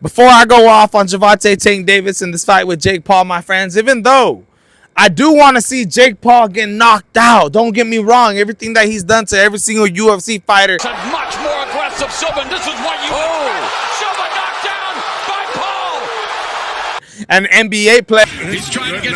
Before I go off on Gervonta Tank Davis in this fight with Jake Paul, my friends, even though I do want to see Jake Paul get knocked out, don't get me wrong, everything that he's done to every single UFC fighter. Much more aggressive, Silva. This is what you Silva knocked down by Paul. An NBA player. He's trying to get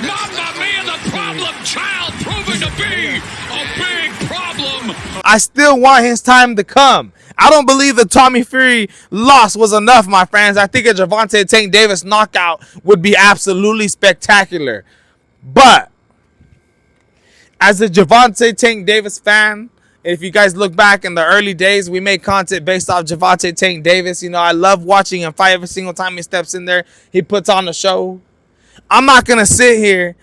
Mamma Mia, the problem child proving to be a big problem. I still want his time to come. I don't believe the Tommy Fury loss was enough, my friends. I think a Gervonta Tank Davis knockout would be absolutely spectacular. But as a Gervonta Tank Davis fan, if you guys look back in the early days, we made content based off Gervonta Tank Davis. You know, I love watching him fight every single time he steps in there. He puts on the show. I'm not going to sit here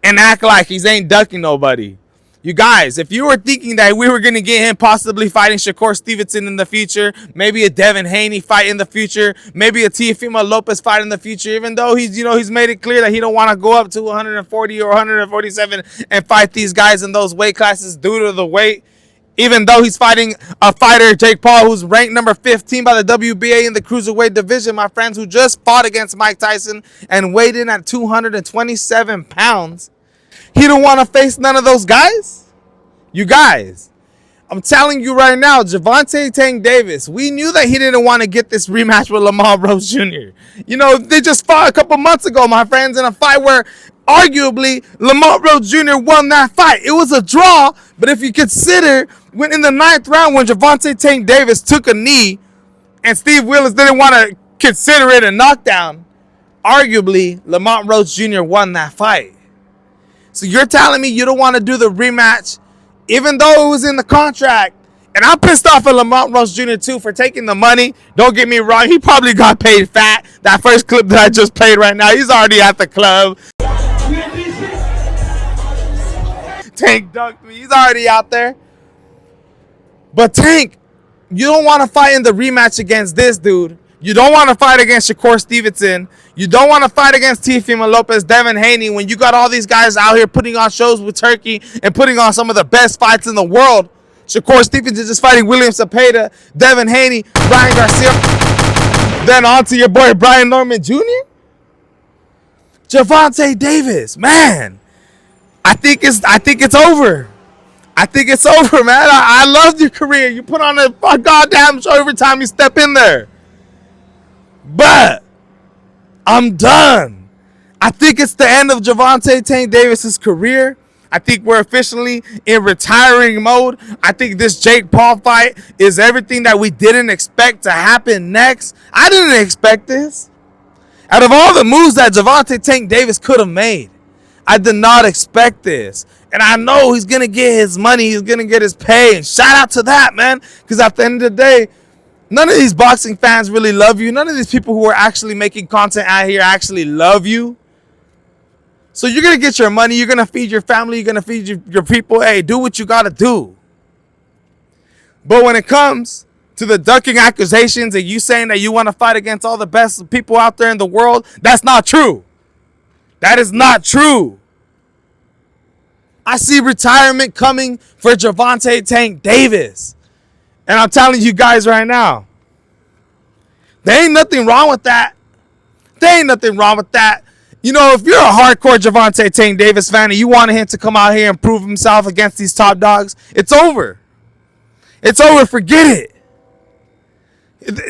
and act like he's ain't ducking nobody. You guys, if you were thinking that we were going to get him possibly fighting Shakur Stevenson in the future, maybe a Devin Haney fight in the future, maybe a Teofimo Lopez fight in the future, even though he's made it clear that he don't want to go up to 140 or 147 and fight these guys in those weight classes due to the weight, even though he's fighting a fighter, Jake Paul, who's ranked number 15 by the WBA in the cruiserweight division, my friends, who just fought against Mike Tyson and weighed in at 227 pounds. He don't want to face none of those guys? You guys, I'm telling you right now, Gervonta Tank Davis, we knew that he didn't want to get this rematch with Lamar Roach Jr. You know, they just fought a couple months ago, my friends, in a fight where arguably Lamar Roach Jr. won that fight. It was a draw, but if you consider when in the 9th round when Gervonta Tank Davis took a knee and Steve Willis didn't want to consider it a knockdown, arguably Lamar Roach Jr. won that fight. So you're telling me you don't want to do the rematch, even though it was in the contract? And I'm pissed off at Lamar Roach Jr. too for taking the money. Don't get me wrong, he probably got paid fat. That first clip that I just played right now, he's already at the club. Tank dunked me. He's already out there. But Tank, you don't want to fight in the rematch against this dude. You don't want to fight against Shakur Stevenson. You don't want to fight against Teofimo Lopez, Devin Haney, when you got all these guys out here putting on shows with Turkey and putting on some of the best fights in the world. Shakur Stevenson just fighting William Cepeda, Devin Haney, Ryan Garcia. Then on to your boy Brian Norman Jr. Gervonta Davis, man. I think it's over. I think it's over, man. I loved your career. You put on a goddamn show every time you step in there. But I'm done. I think it's the end of Gervonta Tank Davis's career. I think we're officially in retiring mode. I think this Jake Paul fight is everything that we didn't expect to happen next. I didn't expect this. Out of all the moves that Gervonta Tank Davis could have made, I did not expect this. And I know he's going to get his money. He's going to get his pay. And shout out to that, man. Because at the end of the day, none of these boxing fans really love you. None of these people who are actually making content out here actually love you. So you're going to get your money. You're going to feed your family. You're going to feed your people. Hey, do what you got to do. But when it comes to the ducking accusations and you saying that you want to fight against all the best people out there in the world, that's not true. That is not true. I see retirement coming for Gervonta Tank Davis. And I'm telling you guys right now, there ain't nothing wrong with that. There ain't nothing wrong with that. You know, if you're a hardcore Gervonta Tank Davis fan and you wanted him to come out here and prove himself against these top dogs, it's over. It's over. Forget it.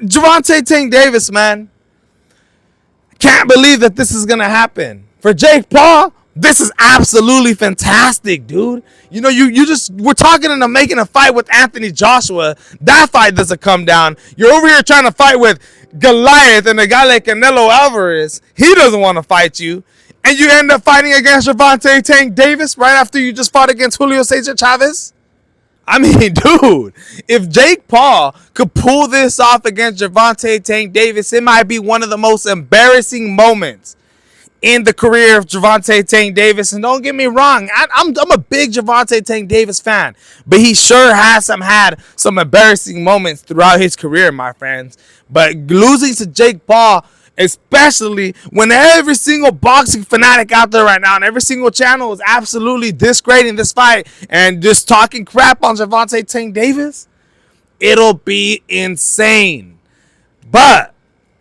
Gervonta Tank Davis, man. Can't believe that this is going to happen. For Jake Paul, this is absolutely fantastic, dude. You know, we're talking into making a fight with Anthony Joshua. That fight doesn't come down. You're over here trying to fight with Goliath and a guy like Canelo Alvarez. He doesn't want to fight you. And you end up fighting against Gervonta Tank Davis right after you just fought against Julio Cesar Chavez. I mean, dude, if Jake Paul could pull this off against Gervonta Tank Davis, it might be one of the most embarrassing moments in the career of Gervonta Tank Davis. And don't get me wrong, I'm a big Gervonta Tank Davis fan, but he sure has had some embarrassing moments throughout his career, my friends. But losing to Jake Paul, especially when every single boxing fanatic out there right now and every single channel is absolutely disgrading this fight and just talking crap on Gervonta Tank Davis, It'll be insane. But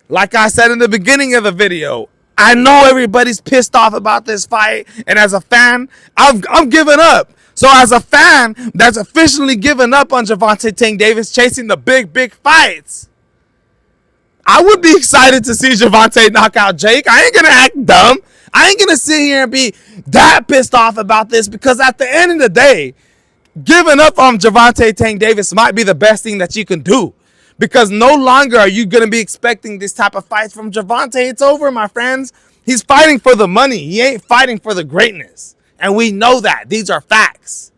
like I said in the beginning of the video, I know everybody's pissed off about this fight, and as a fan, I'm giving up. So as a fan that's officially given up on Gervonta Tank Davis chasing the big fights, I would be excited to see Gervonta knock out Jake. I ain't gonna act dumb. I ain't gonna sit here and be that pissed off about this, because at the end of the day, giving up on Gervonta Tank Davis might be the best thing that you can do. Because no longer are you going to be expecting this type of fight from Gervonta. It's over, my friends. He's fighting for the money. He ain't fighting for the greatness. And we know that. These are facts.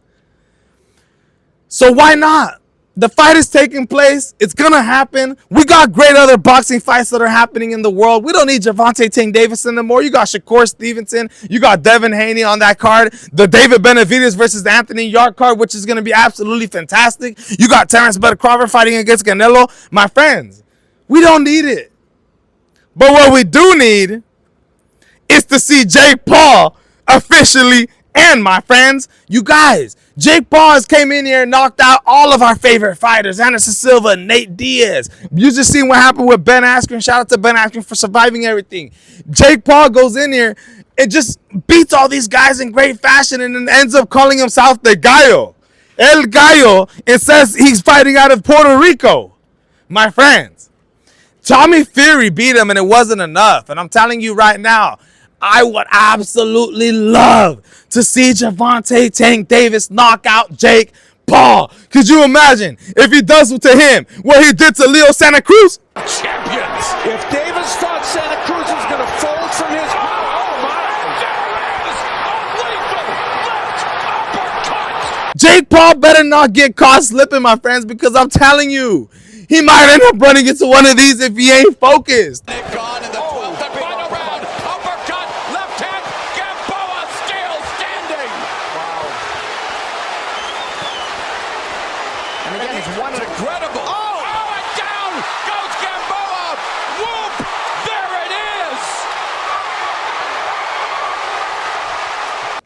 So why not? The fight is taking place. It's going to happen. We got great other boxing fights that are happening in the world. We don't need Gervonta Tank Davis anymore. You got Shakur Stevenson. You got Devin Haney on that card. The David Benavidez versus Anthony Yarde card, which is going to be absolutely fantastic. You got Terrence Bud Crawford fighting against Canelo. My friends, we don't need it. But what we do need is to see Jake Paul officially end, my friends. You guys, Jake Paul has came in here and knocked out all of our favorite fighters. Anderson Silva, Nate Diaz. You just seen what happened with Ben Askren. Shout out to Ben Askren for surviving everything. Jake Paul goes in here and just beats all these guys in great fashion, and then ends up calling himself the Gallo. El Gallo, and says he's fighting out of Puerto Rico. My friends, Tommy Fury beat him, and it wasn't enough. And I'm telling you right now, I would absolutely love to see Gervonta Tank Davis knock out Jake Paul. Could you imagine if he does to him what he did to Leo Santa Cruz? Champions. If Davis thought Santa Cruz was going to fold from his... Oh, my. Left uppercut. Jake Paul better not get caught slipping, my friends, because I'm telling you, he might end up running into one of these if he ain't focused. They've gone in the 12th and final round. Uppercut, left hand, Gamboa still standing. Wow. And again, it's one of the... Incredible. Oh, and down goes Gamboa. Whoop, there it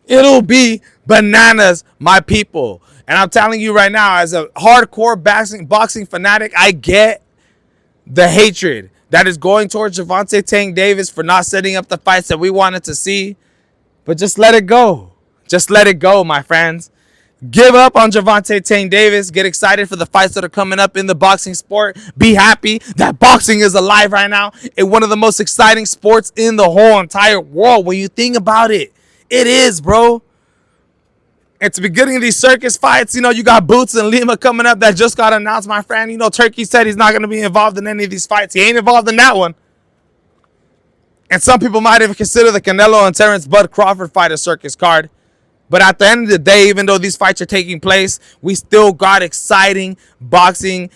is. It'll be bananas, my people. And I'm telling you right now, as a hardcore boxing fanatic, I get the hatred that is going towards Gervonta Tank Davis for not setting up the fights that we wanted to see. But just let it go. Just let it go, my friends. Give up on Gervonta Tank Davis. Get excited for the fights that are coming up in the boxing sport. Be happy that boxing is alive right now. It's one of the most exciting sports in the whole entire world. When you think about it, it is, bro. At the beginning of these circus fights, you know, you got Boots and Lima coming up that just got announced, my friend. You know, Turkey said he's not going to be involved in any of these fights. He ain't involved in that one. And some people might even consider the Canelo and Terrence Bud Crawford fight a circus card. But at the end of the day, even though these fights are taking place, we still got exciting boxing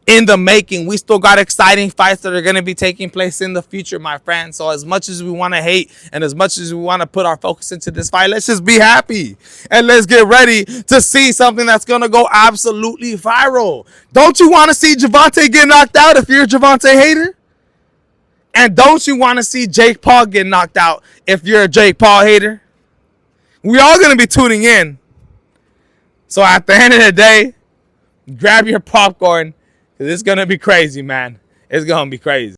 in the making. We still got exciting fights that are going to be taking place in the future, my friends. So as much as we want to hate and as much as we want to put our focus into this fight, let's just be happy and let's get ready to see something that's going to go absolutely viral. Don't you want to see Gervonta get knocked out if you're a Gervonta hater? And don't you want to see Jake Paul get knocked out if you're a Jake Paul hater? We all going to be tuning in. So at the end of the day, grab your popcorn. It's going to be crazy, man. It's going to be crazy.